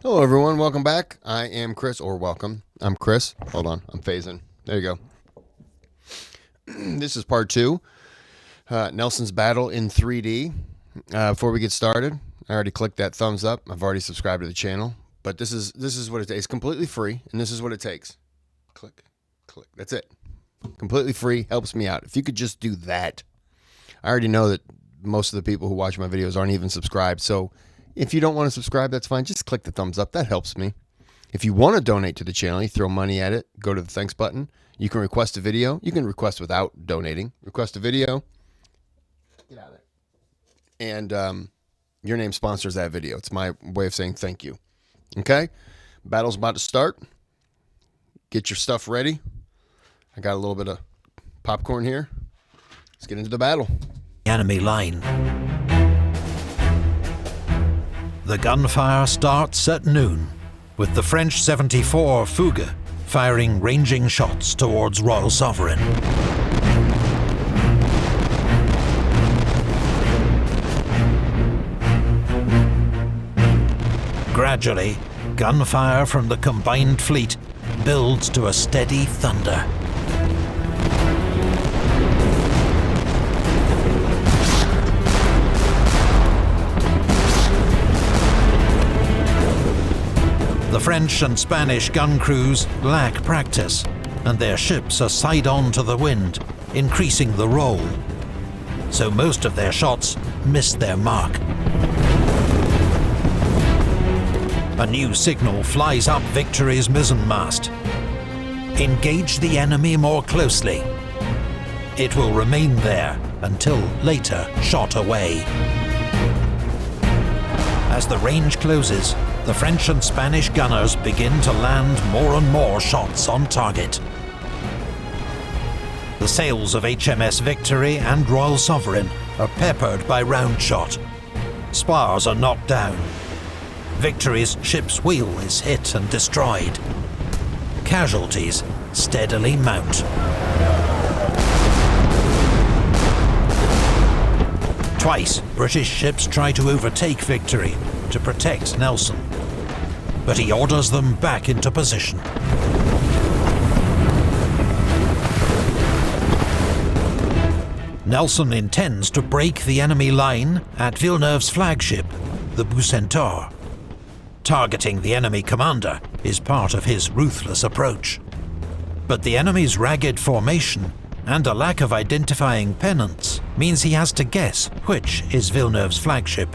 Hello, everyone. Welcome back. I am Kris, or welcome. I'm Kris. Hold on. I'm phasing. There you go. This is part 2. Nelson's battle in 3D. Before we get started, I already clicked that thumbs up. I've already subscribed to the channel. But this is what it takes. It's completely free, and this is what it takes. Click. That's it. Completely free. Helps me out. If you could just do that. I already know that most of the people who watch my videos aren't even subscribed, so if you don't want to subscribe, that's fine. Just click the thumbs up. That helps me. If you want to donate to the channel, you throw money at it, go to the thanks button. You can request a video. You can request without donating. Request a video. Get out of there. And your name sponsors that video. It's my way of saying thank you. Okay? Battle's about to start. Get your stuff ready. I got a little bit of popcorn here. Let's get into the battle. Enemy line. The gunfire starts at noon, with the French 74 Fougue firing ranging shots towards Royal Sovereign. Gradually, gunfire from the combined fleet builds to a steady thunder. The French and Spanish gun crews lack practice, and their ships are side-on to the wind, increasing the roll. So most of their shots miss their mark. A new signal flies up Victory's mizzenmast. Engage the enemy more closely. It will remain there until later shot away. As the range closes, the French and Spanish gunners begin to land more and more shots on target. The sails of HMS Victory and Royal Sovereign are peppered by round shot. Spars are knocked down. Victory's ship's wheel is hit and destroyed. Casualties steadily mount. Twice, British ships try to overtake Victory to protect Nelson, but he orders them back into position. Nelson intends to break the enemy line at Villeneuve's flagship, the Bucentaure. Targeting the enemy commander is part of his ruthless approach. But the enemy's ragged formation and a lack of identifying pennants means he has to guess which is Villeneuve's flagship.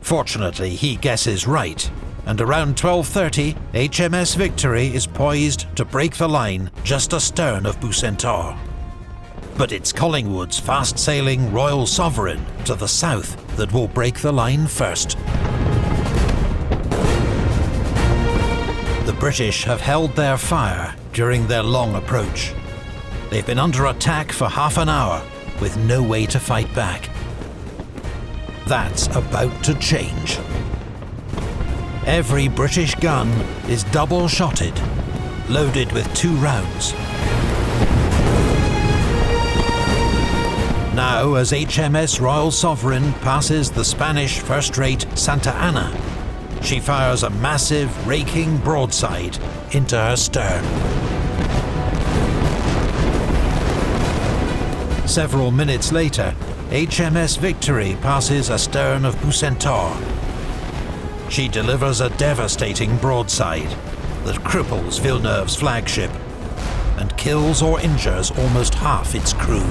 Fortunately, he guesses right, and around 12:30, HMS Victory is poised to break the line just astern of Bucentaure. But it's Collingwood's fast-sailing Royal Sovereign to the south that will break the line first. The British have held their fire during their long approach. They've been under attack for half an hour, with no way to fight back. That's about to change. Every British gun is double-shotted, loaded with 2 rounds. Now, as HMS Royal Sovereign passes the Spanish first-rate Santa Ana, she fires a massive, raking broadside into her stern. Several minutes later, HMS Victory passes astern of Bucentaure. She delivers a devastating broadside that cripples Villeneuve's flagship and kills or injures almost half its crew.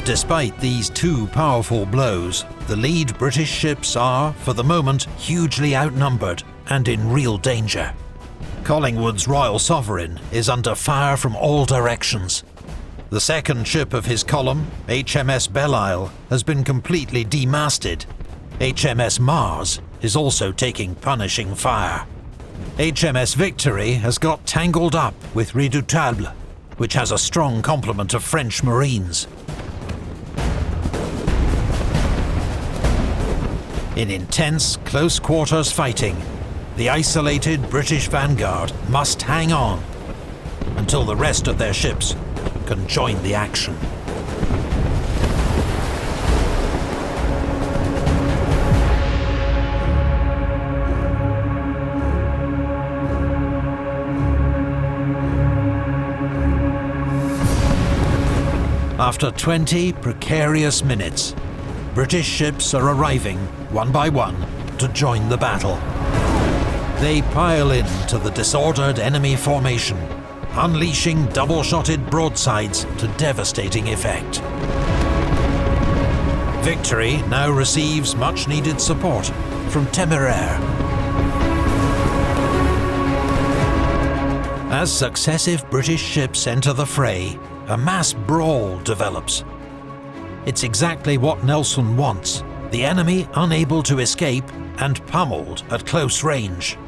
Despite these 2 powerful blows, the lead British ships are, for the moment, hugely outnumbered and in real danger. Collingwood's Royal Sovereign is under fire from all directions. The second ship of his column, HMS Belle-Isle, has been completely demasted. HMS Mars is also taking punishing fire. HMS Victory has got tangled up with Redoutable, which has a strong complement of French Marines. In intense, close-quarters fighting, the isolated British vanguard must hang on until the rest of their ships can join the action. After 20 precarious minutes, British ships are arriving, one by one, to join the battle. They pile into the disordered enemy formation, unleashing double-shotted broadsides to devastating effect. Victory now receives much-needed support from Téméraire. As successive British ships enter the fray, a mass brawl develops. It's exactly what Nelson wants, the enemy unable to escape and pummeled at close range.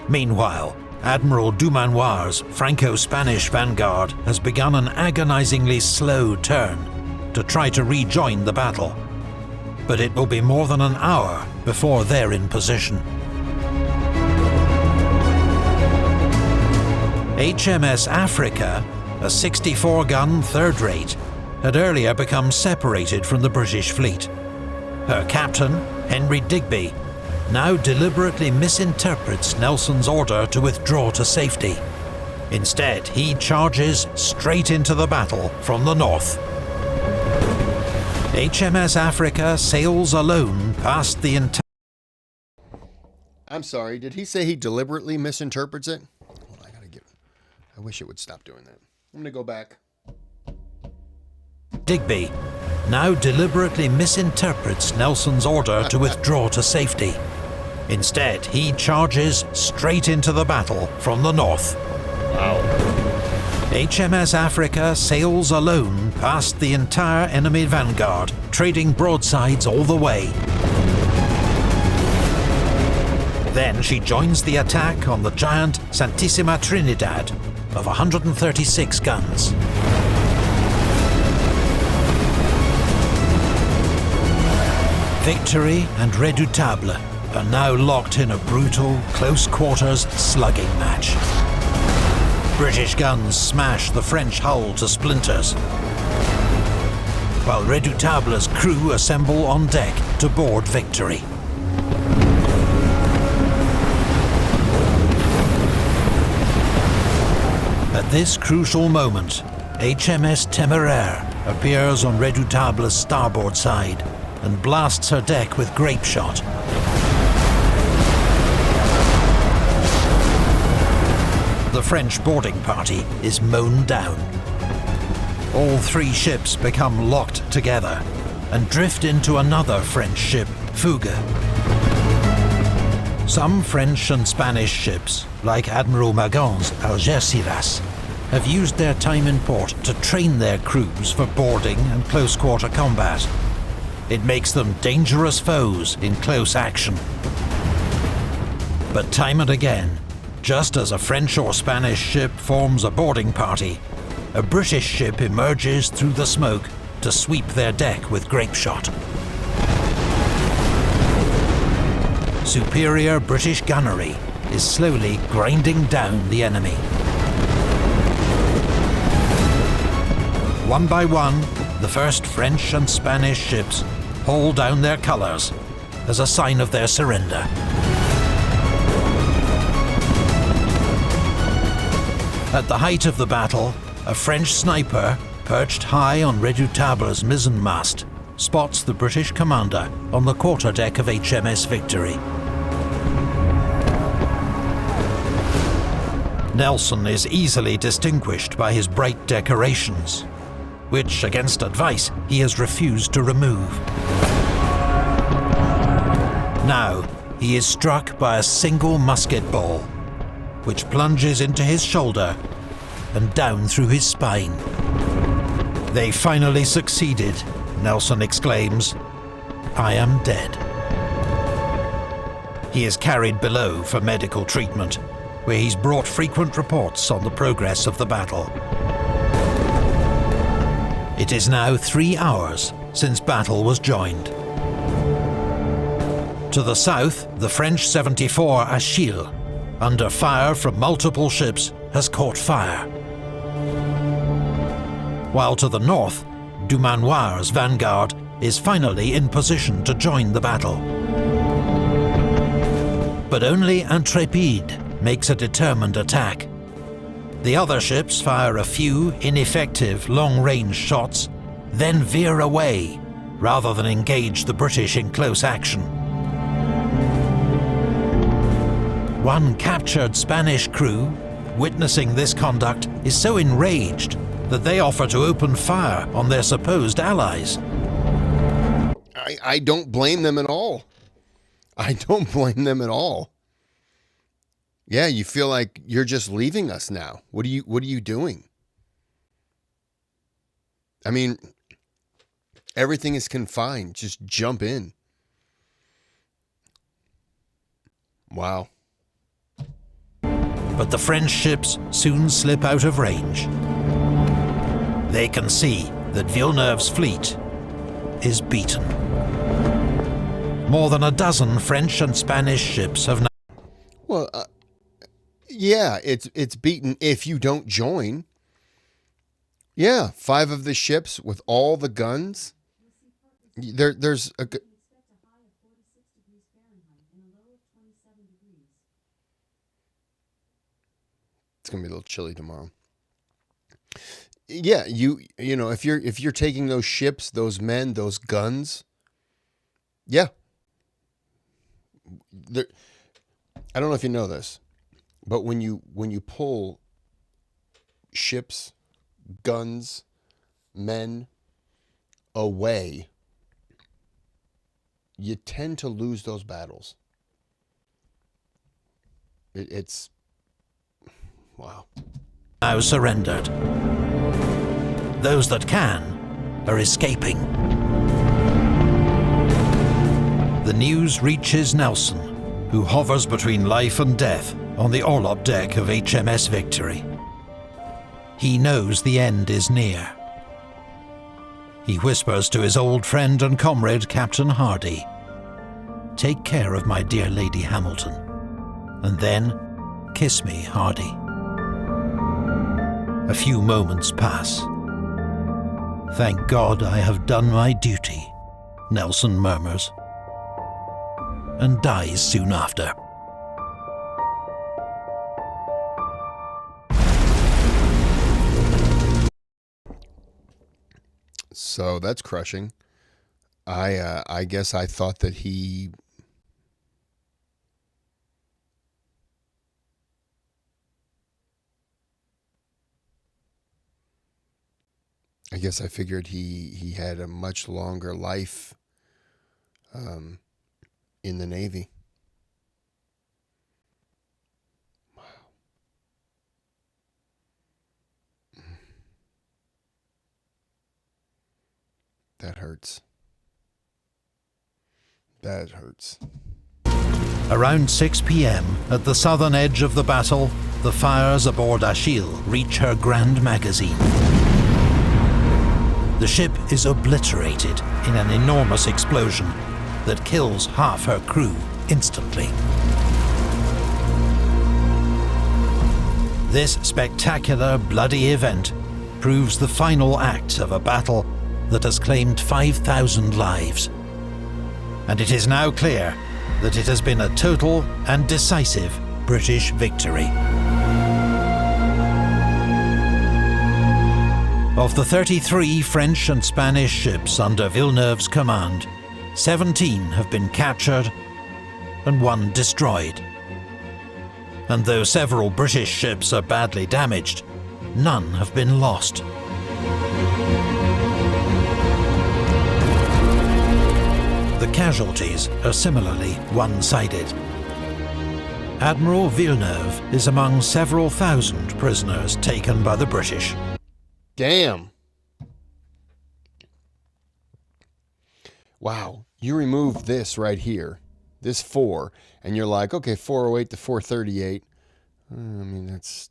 Meanwhile, Admiral Dumanoir's Franco-Spanish vanguard has begun an agonizingly slow turn to try to rejoin the battle. But it will be more than an hour before they're in position. HMS Africa, a 64-gun third-rate, had earlier become separated from the British fleet. Her captain, Henry Digby, now deliberately misinterprets Nelson's order to withdraw to safety. Instead, he charges straight into the battle from the north. HMS Africa sails alone past the entire... I'm sorry, did he say he deliberately misinterprets it? Well, I wish it would stop doing that. I'm gonna go back. Digby now deliberately misinterprets Nelson's order to withdraw to safety. Instead, he charges straight into the battle from the north. Wow. HMS Africa sails alone past the entire enemy vanguard, trading broadsides all the way. Then she joins the attack on the giant Santissima Trinidad of 136 guns. Victory and Redoutable are now locked in a brutal, close-quarters slugging match. British guns smash the French hull to splinters, while Redoutable's crew assemble on deck to board Victory. At this crucial moment, HMS Téméraire appears on Redoutable's starboard side and blasts her deck with grape shot. The French boarding party is mown down. All three ships become locked together and drift into another French ship, Fougue. Some French and Spanish ships, like Admiral Magon's Algeciras, have used their time in port to train their crews for boarding and close-quarter combat. It makes them dangerous foes in close action. But time and again, just as a French or Spanish ship forms a boarding party, a British ship emerges through the smoke to sweep their deck with grape shot. Superior British gunnery is slowly grinding down the enemy. One by one, the first French and Spanish ships haul down their colours as a sign of their surrender. At the height of the battle, a French sniper, perched high on Redoutable's mizzenmast, spots the British commander on the quarterdeck of HMS Victory. Nelson is easily distinguished by his bright decorations, which, against advice, he has refused to remove. Now, he is struck by a single musket ball, which plunges into his shoulder and down through his spine. "They finally succeeded," Nelson exclaims. "I am dead." He is carried below for medical treatment, where he's brought frequent reports on the progress of the battle. It is now 3 hours since battle was joined. To the south, the French 74 Achille, under fire from multiple ships, has caught fire. While to the north, Dumanoir's vanguard is finally in position to join the battle. But only Intrépide makes a determined attack. The other ships fire a few ineffective long-range shots, then veer away, rather than engage the British in close action. One captured Spanish crew, witnessing this conduct, is so enraged that they offer to open fire on their supposed allies. I don't blame them at all. I don't blame them at all. Yeah, you feel like you're just leaving us now. What are you doing? I mean, everything is confined. Just jump in. Wow. But the French ships soon slip out of range. They can see that Villeneuve's fleet is beaten. More than a dozen French and Spanish ships have now... Well, yeah, it's beaten if you don't join. Yeah, 5 of the ships with all the guns. There's a... It's gonna be a little chilly tomorrow. Yeah, you know, if you're taking those ships, those men, those guns, yeah. I don't know if you know this, but when you pull ships, guns, men away, you tend to lose those battles. It's wow. Now surrendered. Those that can are escaping. The news reaches Nelson, who hovers between life and death on the orlop deck of HMS Victory. He knows the end is near. He whispers to his old friend and comrade, Captain Hardy, "Take care of my dear Lady Hamilton, and then kiss me, Hardy." A few moments pass. "Thank God I have done my duty," Nelson murmurs, and dies soon after. So that's crushing. I guess I thought that he... I guess I figured he had a much longer life in the Navy. Wow. That hurts. That hurts. Around 6 p.m, at the southern edge of the battle, the fires aboard Achille reach her grand magazine. The ship is obliterated in an enormous explosion that kills half her crew instantly. This spectacular, bloody event proves the final act of a battle that has claimed 5,000 lives. And it is now clear that it has been a total and decisive British victory. Of the 33 French and Spanish ships under Villeneuve's command, 17 have been captured and 1 destroyed. And though several British ships are badly damaged, none have been lost. The casualties are similarly one-sided. Admiral Villeneuve is among several thousand prisoners taken by the British. Damn. Wow. You remove this right here, this 4, and you're like, okay, 408 to 438. I mean, that's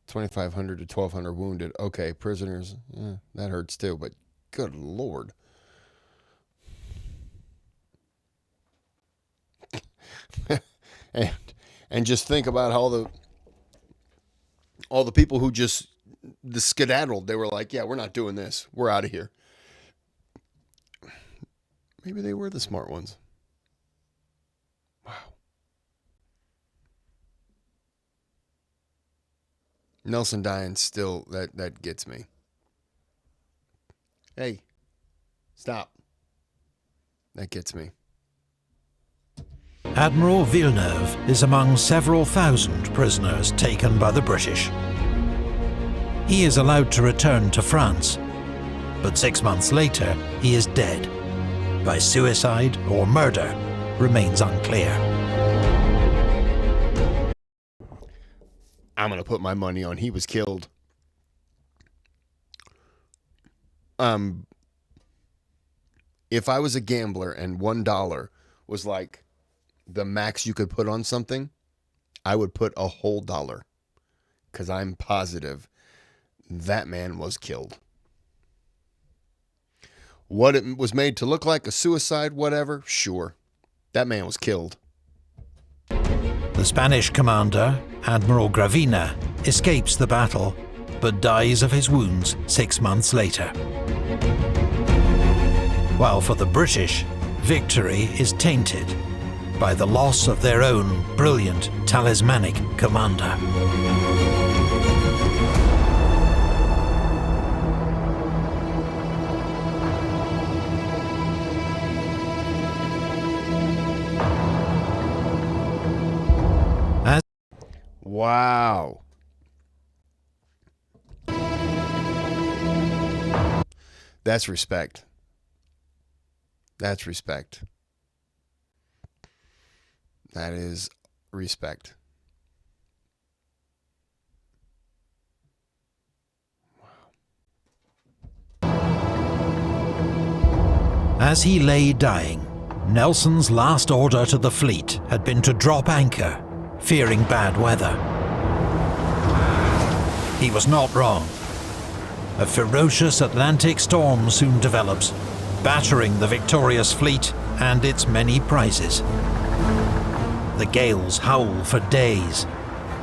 2,500 to 1,200 wounded. Okay, prisoners, yeah, that hurts too, but good Lord. and just think about how all the people who just the skedaddled, they were like, yeah, we're not doing this. We're out of here. Maybe they were the smart ones. Wow. Nelson dying still, that gets me. Hey, stop. That gets me. Admiral Villeneuve is among several thousand prisoners taken by the British. He is allowed to return to France, but 6 months later he is dead. By suicide or murder remains unclear. I'm going to put my money on he was killed. If I was a gambler and $1 was like the max you could put on something, I would put a whole dollar, because I'm positive that man was killed. What it was made to look like, a suicide, whatever, sure. That man was killed. The Spanish commander, Admiral Gravina, escapes the battle, but dies of his wounds 6 months later. While for the British, victory is tainted by the loss of their own brilliant, talismanic commander. Wow. That's respect. That's respect. That is respect. As he lay dying, Nelson's last order to the fleet had been to drop anchor, fearing bad weather. He was not wrong. A ferocious Atlantic storm soon develops, battering the victorious fleet and its many prizes. The gales howl for days,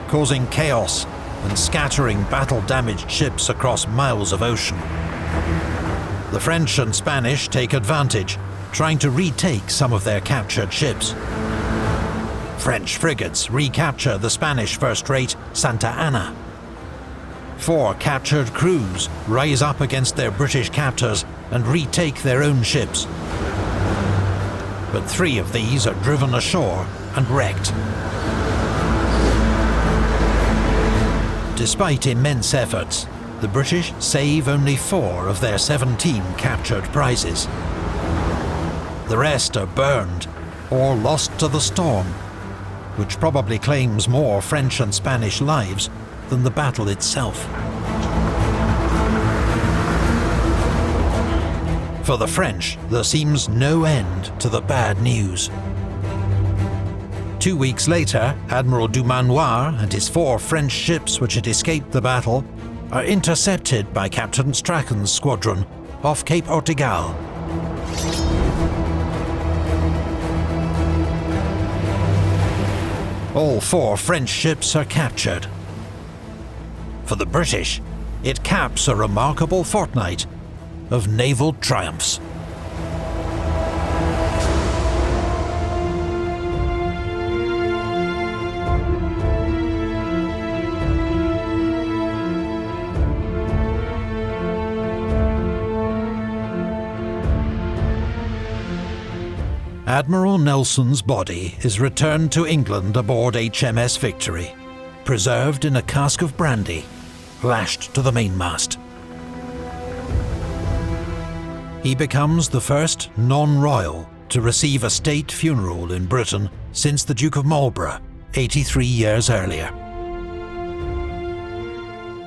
causing chaos and scattering battle-damaged ships across miles of ocean. The French and Spanish take advantage, trying to retake some of their captured ships. French frigates recapture the Spanish first-rate Santa Ana. 4 captured crews rise up against their British captors and retake their own ships. But 3 of these are driven ashore and wrecked. Despite immense efforts, the British save only 4 of their 17 captured prizes. The rest are burned or lost to the storm, which probably claims more French and Spanish lives than the battle itself. For the French, there seems no end to the bad news. 2 weeks later, Admiral Dumanoir and his 4 French ships which had escaped the battle are intercepted by Captain Strachan's squadron off Cape Ortegal. All 4 French ships are captured. For the British, it caps a remarkable fortnight of naval triumphs. Admiral Nelson's body is returned to England aboard HMS Victory, preserved in a cask of brandy, lashed to the mainmast. He becomes the first non-royal to receive a state funeral in Britain since the Duke of Marlborough, 83 years earlier.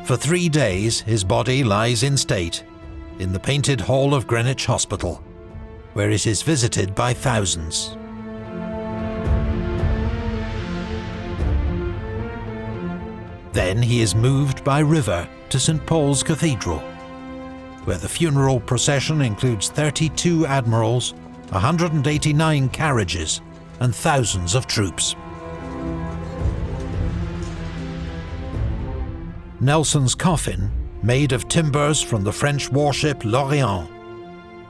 For 3 days, his body lies in state in the Painted Hall of Greenwich Hospital, where it is visited by thousands. Then he is moved by river to St. Paul's Cathedral, where the funeral procession includes 32 admirals, 189 carriages, and thousands of troops. Nelson's coffin, made of timbers from the French warship L'Orient,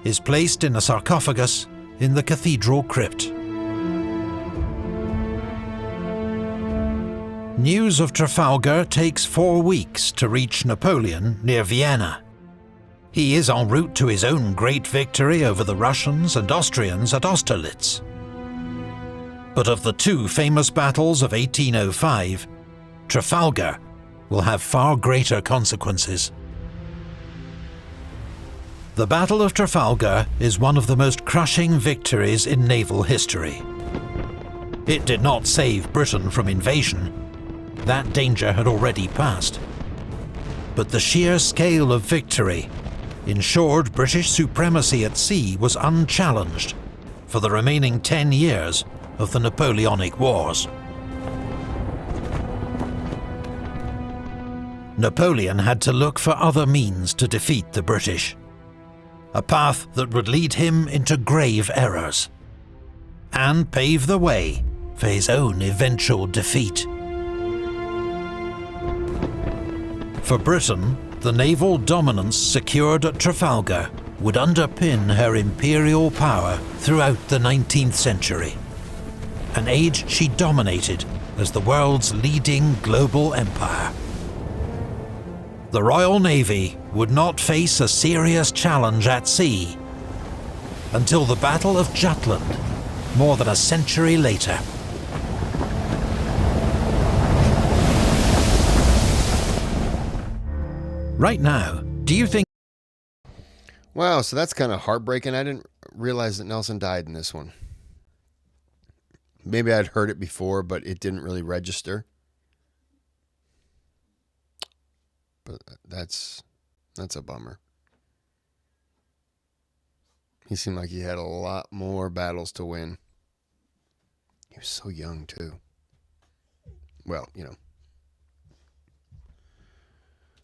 is placed in a sarcophagus in the cathedral crypt. News of Trafalgar takes 4 weeks to reach Napoleon near Vienna. He is en route to his own great victory over the Russians and Austrians at Austerlitz. But of the 2 famous battles of 1805, Trafalgar will have far greater consequences. The Battle of Trafalgar is one of the most crushing victories in naval history. It did not save Britain from invasion. That danger had already passed. But the sheer scale of victory ensured British supremacy at sea was unchallenged for the remaining 10 years of the Napoleonic Wars. Napoleon had to look for other means to defeat the British, a path that would lead him into grave errors, and pave the way for his own eventual defeat. For Britain, the naval dominance secured at Trafalgar would underpin her imperial power throughout the 19th century, an age she dominated as the world's leading global empire. The Royal Navy would not face a serious challenge at sea until the Battle of Jutland, more than a century later. Right now, do you think... Wow, so that's kind of heartbreaking. I didn't realize that Nelson died in this one. Maybe I'd heard it before, but it didn't really register. But that's a bummer. He seemed like he had a lot more battles to win. He was so young, too. Well, you know.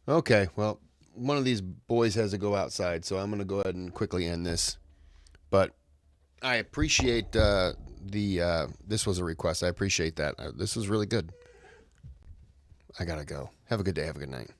Okay, well, one of these boys has to go outside, so I'm going to go ahead and quickly end this. But I appreciate this was a request. I appreciate that. This was really good. I got to go. Have a good day. Have a good night.